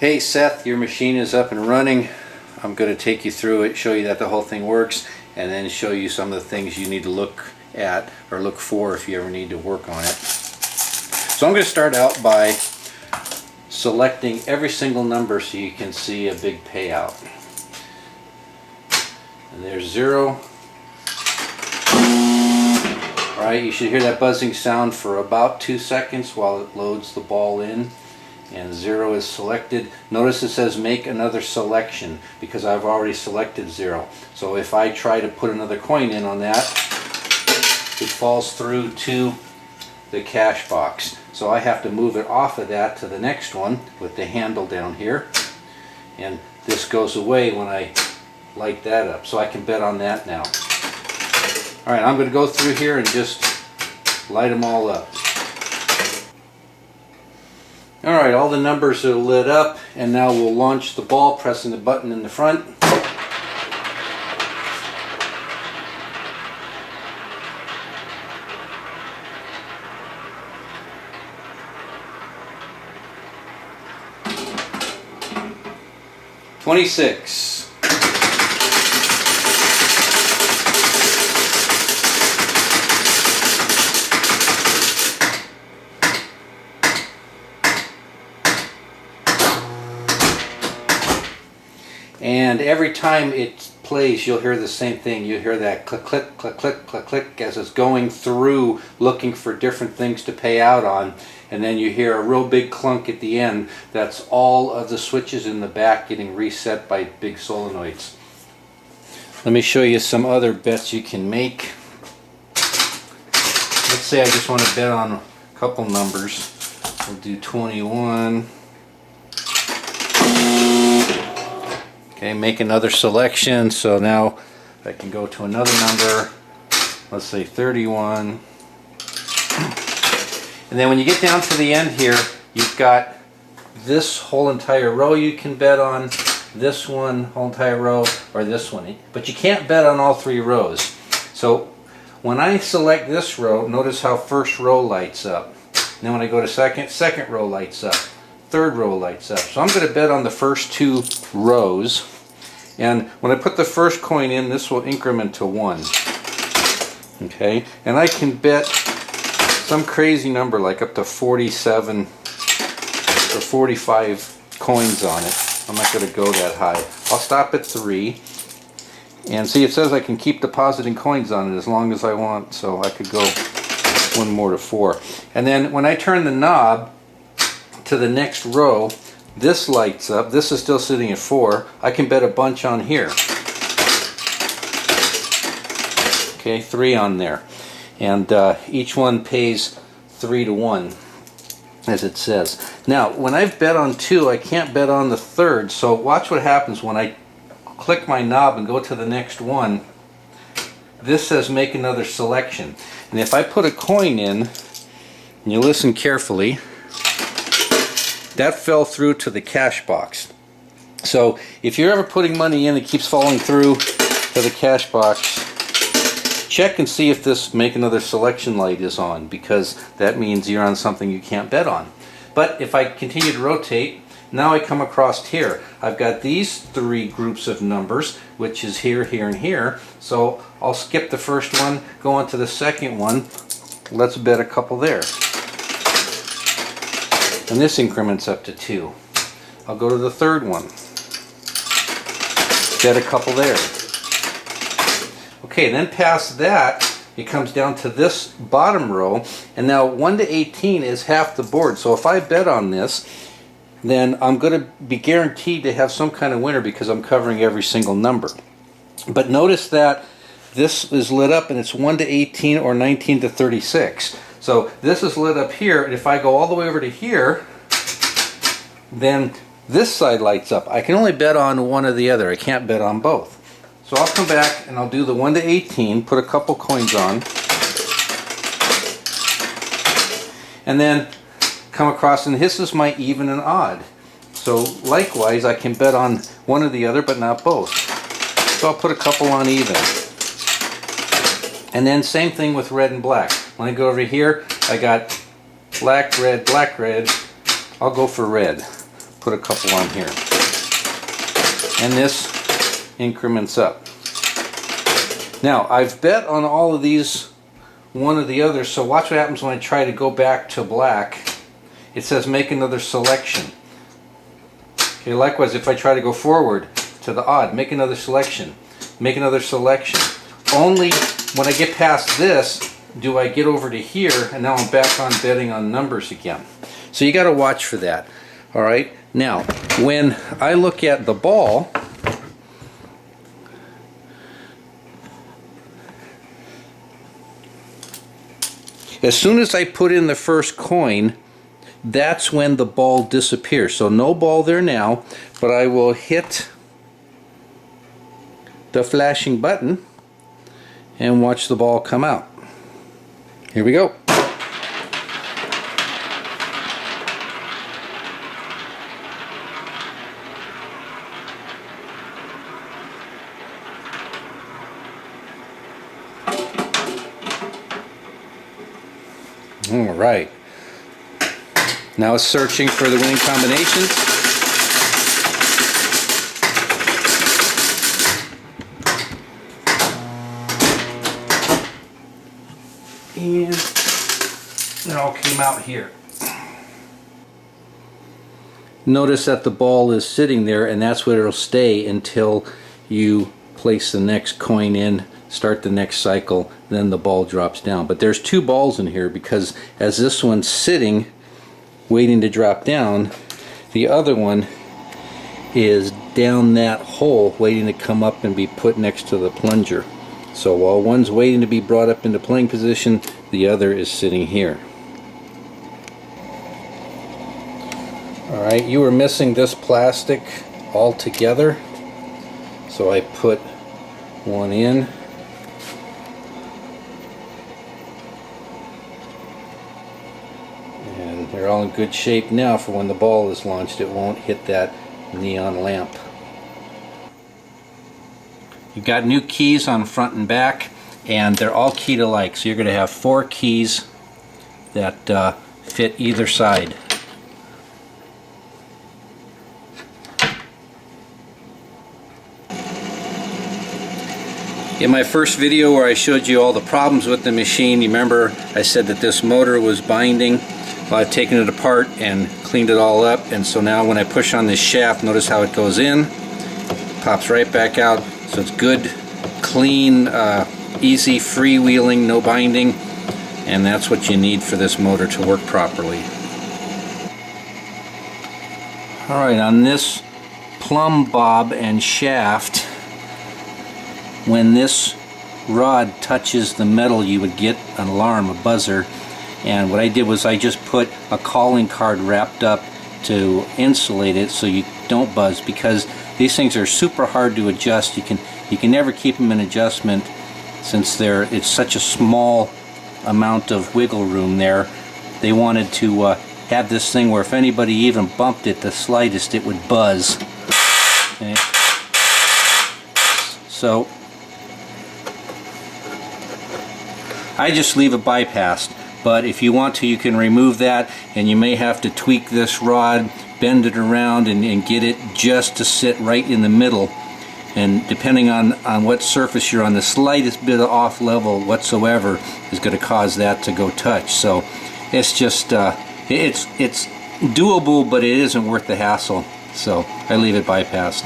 Hey Seth, your machine is up and running. I'm going to take you through it, show you that the whole thing works, and then show you some of the things you need to look at or look for if you ever need to work on it. So I'm going to start out by selecting every single number so you can see a big payout. And there's 0. Alright, you should hear that buzzing sound for about 2 seconds while it loads the ball in. And 0 is selected. Notice it says make another selection because I've already selected 0. So if I try to put another coin in on that, it falls through to the cash box. So I have to move it off of that to the next one with the handle down here. And this goes away when I light that up. So I can bet on that now. Alright, I'm going to go through here and just light them all up. Alright, all the numbers are lit up, and now we'll launch the ball pressing the button in the front. $26. And every time it plays, you'll hear the same thing. You'll hear that click, click, click, click, click, click as it's going through looking for different things to pay out on. And then you hear a real big clunk at the end. That's all of the switches in the back getting reset by big solenoids. Let me show you some other bets you can make. Let's say I just want to bet on a couple numbers. We'll do 21. Okay, make another selection, so now I can go to another number, let's say 31. And then when you get down to the end here, you've got this whole entire row you can bet on, this one, whole entire row, or this one. But you can't bet on all 3 rows. So when I select this row, notice how first row lights up. And then when I go to second row lights up. Third row lights up. So I'm going to bet on the first 2 rows, and when I put the first coin in, this will increment to 1. Okay, and I can bet some crazy number like up to 47 or 45 coins on it. I'm not going to go that high. I'll stop at 3, and see, it says I can keep depositing coins on it as long as I want, so I could go 1 more to 4. And then when I turn the knob to the next row, this lights up. This is still sitting at 4. I can bet a bunch on here. Okay, 3 on there, and each one pays 3 to 1, as it says. Now, when I've bet on 2, I can't bet on the third. So watch what happens when I click my knob and go to the next one. This says make another selection, and if I put a coin in, and you listen carefully, that fell through to the cash box. So if you're ever putting money in that keeps falling through to the cash box, check and see if this make another selection light is on, because that means you're on something you can't bet on. But if I continue to rotate, now I come across here. I've got these 3 groups of numbers, which is here, here, and here. So I'll skip the first one, go on to the second one. Let's bet a couple there. And this increments up to 2. I'll go to the third one. Bet a couple there. Okay, then past that, it comes down to this bottom row, and now 1 to 18 is half the board. So if I bet on this, then I'm going to be guaranteed to have some kind of winner because I'm covering every single number. But notice that this is lit up and it's 1 to 18 or 19 to 36. So this is lit up here, and if I go all the way over to here, then this side lights up. I can only bet on one or the other. I can't bet on both. So I'll come back and I'll do the 1 to 18, put a couple coins on, and then come across, and this is my even and odd. So likewise, I can bet on one or the other, but not both. So I'll put a couple on even. And then same thing with red and black. When I go over here, I got black, red, I'll go for red. put a couple on here. And this increments up. Now, I've bet on all of these, one or the other, so watch what happens when I try to go back to black. It says make another selection. Okay, likewise, if I try to go forward to the odd, make another selection, make another selection. Only when I get past this do I get over to here, and now I'm back on betting on numbers again. So you got to watch for that. All right. Now, when I look at the ball, as soon as I put in the first coin, that's when the ball disappears. So no ball there now, but I will hit the flashing button and watch the ball come out. Here we go. All right. Now it's searching for the winning combinations. And it all came out here. Notice that the ball is sitting there, and that's where it'll stay until you place the next coin in, start the next cycle, then the ball drops down. But there's two balls in here because as this one's sitting waiting to drop down, the other one is down that hole waiting to come up and be put next to the plunger. So while one's waiting to be brought up into playing position, the other is sitting here. Alright, you were missing this plastic altogether, so I put one in. And they're all in good shape now for when the ball is launched. It won't hit that neon lamp. You've got new keys on front and back, and they're all keyed alike. So you're going to have 4 keys that fit either side. In my first video where I showed you all the problems with the machine, you remember I said that this motor was binding. Well, I've taken it apart and cleaned it all up, and so now when I push on this shaft, notice how it goes in, pops right back out. So it's good, clean, easy, freewheeling, no binding, and that's what you need for this motor to work properly. Alright, on this plumb bob and shaft, when this rod touches the metal, you would get an alarm, a buzzer, and what I did was I just put a calling card wrapped up to insulate it so you don't buzz, because these things are super hard to adjust. You can never keep them in adjustment since it's such a small amount of wiggle room there. They wanted to have this thing where if anybody even bumped it the slightest, it would buzz. Okay. So I just leave it bypassed, but if you want to, you can remove that, and you may have to tweak this rod, bend it around, and get it just to sit right in the middle. And depending on what surface you're on, the slightest bit of off level whatsoever is going to cause that to go touch. So it's just it's doable, but it isn't worth the hassle. So I leave it bypassed.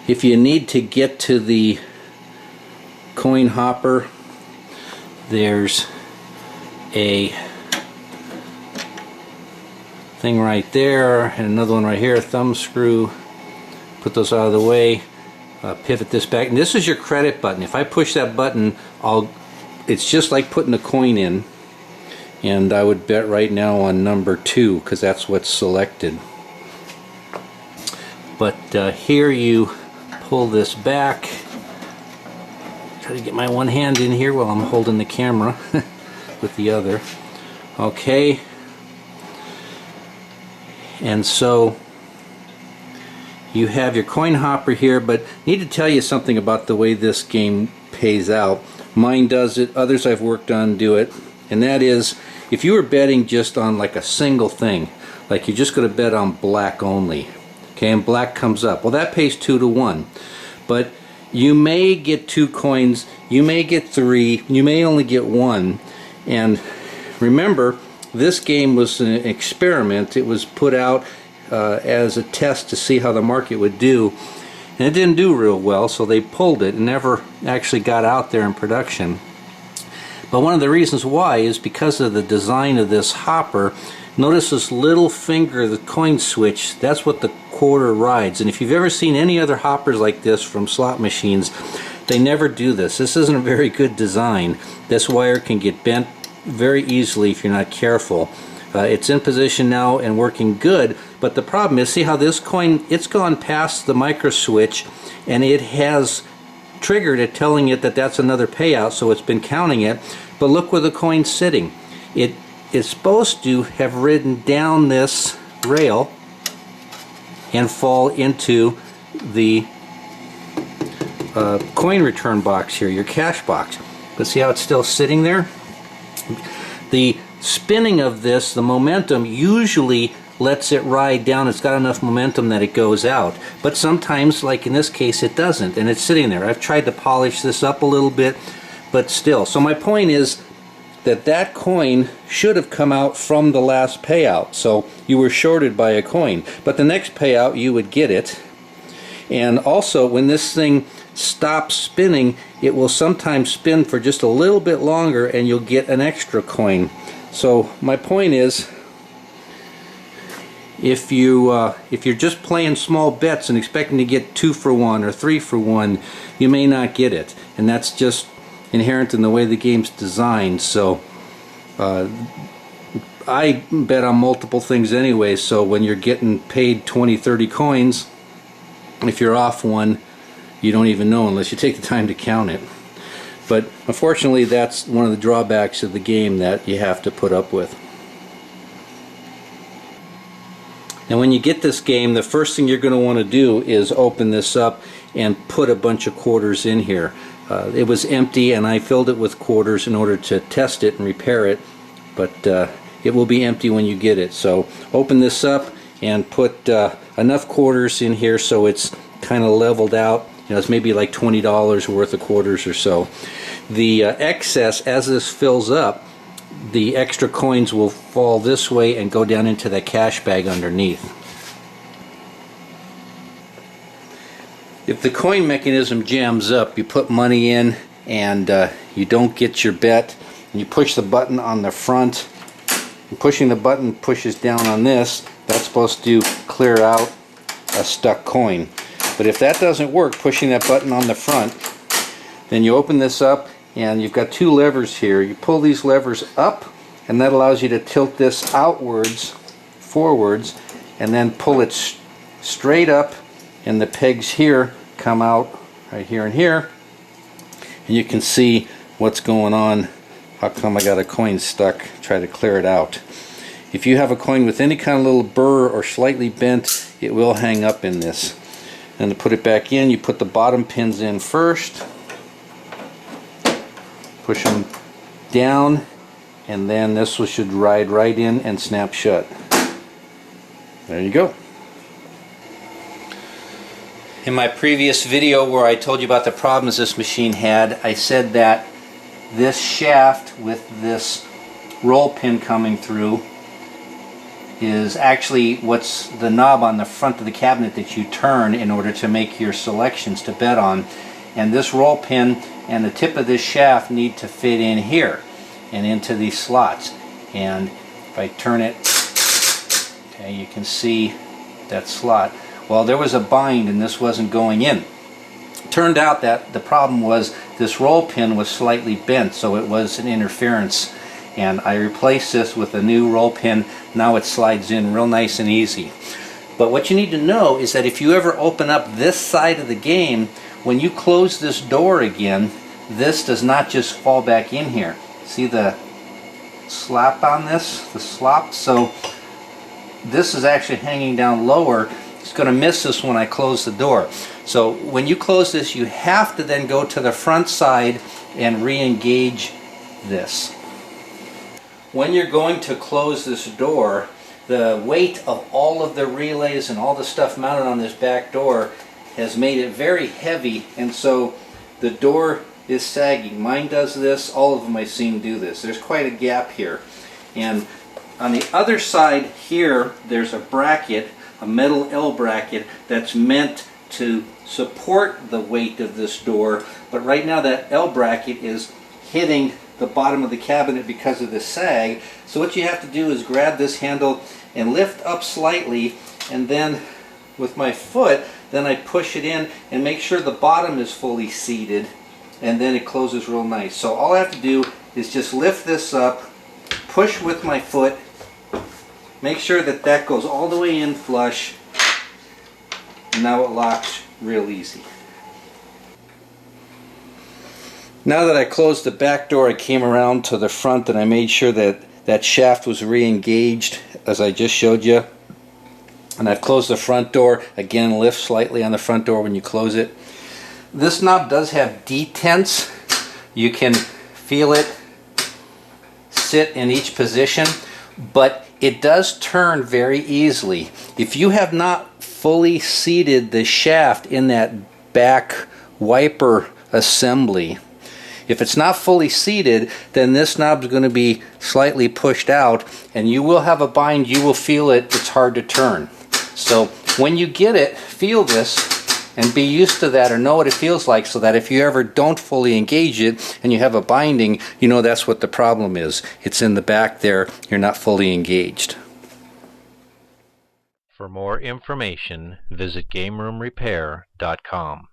If you need to get to the coin hopper, there's a thing right there and another one right here, a thumb screw. Put those out of the way, pivot this back, and this is your credit button. If I push that button, it's just like putting a coin in, and I would bet right now on number 2 because that's what's selected. But here you pull this back. Try to get my one hand in here while I'm holding the camera with the other. Okay. And so you have your coin hopper here, but I need to tell you something about the way this game pays out. Mine does it, others I've worked on do it. and that is if you were betting just on like a single thing, like you're just going to bet on black only, okay, and black comes up, well, that pays 2 to 1. But you may get 2 coins, you may get 3, you may only get 1. And remember, this game was an experiment. It was put out as a test to see how the market would do, and it didn't do real well, so they pulled it and never actually got out there in production. But one of the reasons why is because of the design of this hopper. Notice this little finger, the coin switch, that's what the quarter rides. And if you've ever seen any other hoppers like this from slot machines, they never do this. This isn't a very good design. This wire can get bent very easily if you're not careful. It's in position now and working good, but the problem is, see how this coin, it's gone past the micro switch and it has triggered it, telling it that that's another payout, so it's been counting it. But look where the coin's sitting. It is supposed to have ridden down this rail and fall into the coin return box here, your cash box. But see how it's still sitting there? The spinning of this, the momentum usually lets it ride down. It's got enough momentum that it goes out. But sometimes, like in this case, it doesn't, and it's sitting there. I've tried to polish this up a little bit, but still. So my point is that that coin should have come out from the last payout. So you were shorted by a coin. But the next payout, you would get it. And also, when this thing stops spinning, it will sometimes spin for just a little bit longer and you'll get an extra coin. So my point is, if you're just playing small bets and expecting to get 2 for 1 or 3 for 1, you may not get it, and that's just inherent in the way the game's designed. So I bet on multiple things anyway, so when you're getting paid 20-30 coins, if you're off one, you don't even know unless you take the time to count it. But unfortunately, that's one of the drawbacks of the game that you have to put up with. And when you get this game, the first thing you're going to want to do is open this up and put a bunch of quarters in here. It was empty and I filled it with quarters in order to test it and repair it, but it will be empty when you get it. So open this up and put enough quarters in here so it's kind of leveled out. You know, it's maybe like $20 worth of quarters or so. The excess, as this fills up, the extra coins will fall this way and go down into that cash bag underneath. If the coin mechanism jams up, you put money in and you don't get your bet, and you push the button on the front, and pushing the button pushes down on this, that's supposed to clear out a stuck coin. But if that doesn't work, pushing that button on the front, then you open this up and you've got 2 levers here. You pull these levers up and that allows you to tilt this outwards, forwards, and then pull it straight up, and the pegs here come out right here and here, and you can see what's going on. How come I got a coin stuck? Try to clear it out. If you have a coin with any kind of little burr or slightly bent, it will hang up in this. And to put it back in, you put the bottom pins in first, push them down, and then this should ride right in and snap shut. There you go. In my previous video where I told you about the problems this machine had, I said that this shaft with this roll pin coming through is actually what's the knob on the front of the cabinet that you turn in order to make your selections to bet on. And this roll pin and the tip of this shaft need to fit in here and into these slots. And if I turn it, okay, you can see that slot. Well, there was a bind and this wasn't going in. Turned out that the problem was this roll pin was slightly bent, so it was an interference. And I replaced this with a new roll pin. Now it slides in real nice and easy. But what you need to know is that if you ever open up this side of the game, when you close this door again, this does not just fall back in here. See the slap on this? The slop? So this is actually hanging down lower. It's going to miss this when I close the door. So when you close this, you have to then go to the front side and re-engage this. when you're going to close this door, the weight of all of the relays and all the stuff mounted on this back door has made it very heavy, and so the door is sagging. Mine does this, all of them I've seen do this. There's quite a gap here. And on the other side here, there's a bracket, a metal L bracket, that's meant to support the weight of this door, but right now that L bracket is hitting the bottom of the cabinet because of the sag. So what you have to do is grab this handle and lift up slightly, and then with my foot, then I push it in and make sure the bottom is fully seated, and then it closes real nice. So all I have to do is just lift this up, push with my foot, make sure that that goes all the way in flush, and now it locks real easy. Now that I closed the back door, I came around to the front and I made sure that that shaft was re-engaged as I just showed you. And I've closed the front door. Again, lift slightly on the front door when you close it. This knob does have detents. You can feel it sit in each position, but it does turn very easily. If you have not fully seated the shaft in that back wiper assembly, if it's not fully seated, then this knob is going to be slightly pushed out and you will have a bind, you will feel it, it's hard to turn. So when you get it, feel this and be used to that, or know what it feels like, so that if you ever don't fully engage it and you have a binding, you know that's what the problem is. It's in the back there, you're not fully engaged. For more information, visit GameRoomRepair.com.